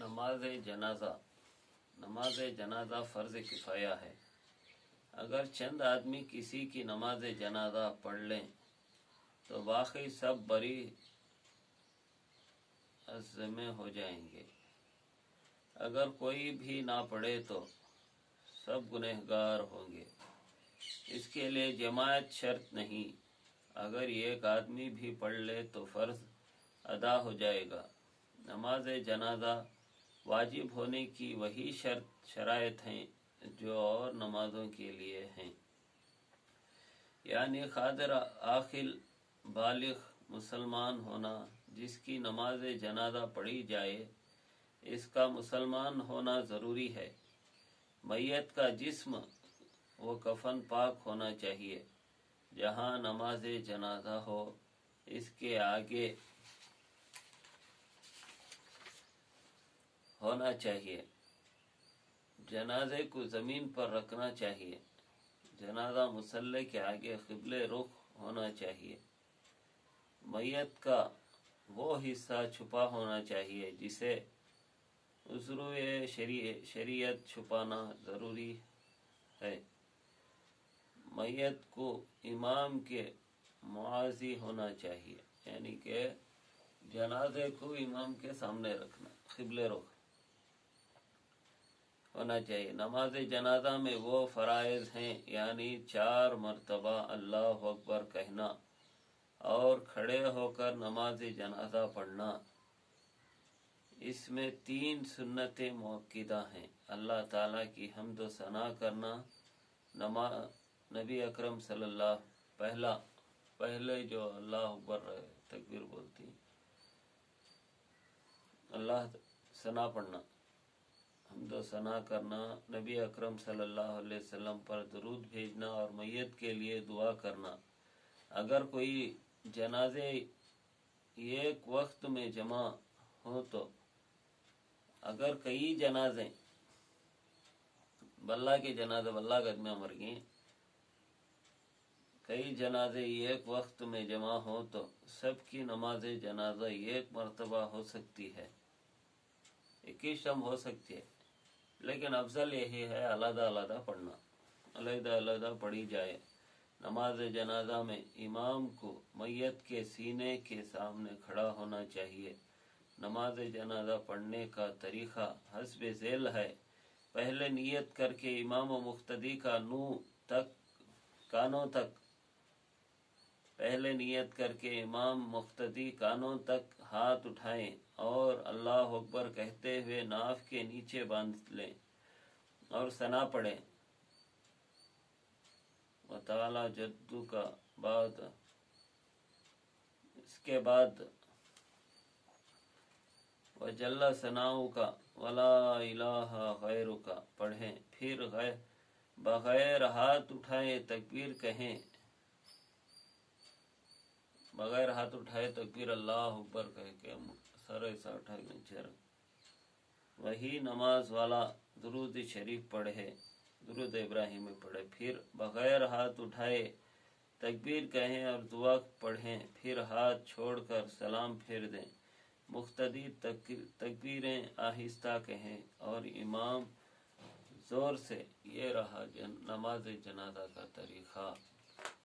नमाज जनाजा फ़र्ज़ किफ़ाया है। अगर चंद आदमी किसी की नमाज जनाजा पढ़ लें तो बाकी सब बरी अज़्मे हो जाएंगे। अगर कोई भी ना पढ़े तो सब गुनहगार होंगे। इसके लिए जमात शर्त नहीं, अगर एक आदमी भी पढ़ ले तो फ़र्ज़ अदा हो जाएगा। नमाज जनाजा वाजिब होने की वही शराइत हैं जो और नमाजों के लिए हैं, यानी क़ादिर आक़िल बालिग़ मुसलमान होना, जिसकी नमाज जनाजा पढ़ी जाए इसका मुसलमान होना ज़रूरी है। मैयत का जिस्म व कफन पाक होना चाहिए। जहाँ नमाज जनाजा हो इसके आगे होना चाहिए। जनाजे को ज़मीन पर रखना चाहिए। जनाजा मुसल्ले के आगे क़िबले रुख होना चाहिए। मैयत का वो हिस्सा छुपा होना चाहिए जिसे उज़्र शरीयत छुपाना ज़रूरी है। मैयत को इमाम के मुआज़ी होना चाहिए, यानी कि जनाजे को इमाम के सामने रखना, क़िबले रुख होना चाहिए। नमाज जनाजा में वो फ़राइज़ हैं, यानी 4 मरतबा अल्लाहु अकबर कहना और खड़े होकर नमाज जनाजा पढ़ना। इसमें 3 सुन्नतें मुअक्किदा हैं। अल्लाह ताला की हम्द व सना करना, नबी अकरम सल्लल्लाहु पहले जो अल्लाह अकबर तकबीर बोलती, अल्लाह सना पढ़ना, हम्द व सना करना, नबी अकरम सल्लल्लाहु अलैहि वसल्लम पर दरूद भेजना और मैयत के लिए दुआ करना। अगर कोई जनाजे एक वक्त में जमा हो तो, अगर कई जनाजे बल्ला के जनाजे बल्ला गद में मर गए, कई जनाजे एक वक्त में जमा हो तो सबकी नमाज जनाजा एक मरतबा हो सकती है, एक ही शम हो सकती है। लेकिन अफजल यही है अलग पढ़ना, अलग पढ़ी जाए। नमाज जनाजा में इमाम को मैयत के सीने के सामने खड़ा होना चाहिए। नमाज जनाजा पढ़ने का तरीक़ा हस्ब ज़ैल है। पहले नियत करके इमाम व मुक़्तदी का कानों तक हाथ उठाएं और अल्लाह अकबर कहते हुए नाफ के नीचे बांध लें और सना पढ़ें। व ताला जद्दू का बाद, इसके बाद व जल्ला सनाऊ का वला इलाहा गैरु का पढ़ें। फिर बगैर हाथ उठाए तकबीर कहें, बगैर हाथ उठाए तकबीर अल्लाह अकबर कह के सर ऐसा उठा के नीचे रख। वही नमाज वाला दुरूद शरीफ पढ़े, दुरूद इब्राहिम पढ़े। फिर बगैर हाथ उठाए तकबीर कहें और दुआ पढ़ें। फिर हाथ छोड़कर सलाम फेर दें। मुक़्तदी तकबीरें आहिस्ता कहें और इमाम जोर से। ये रहा नमाज जनाजा का तरीक़ा।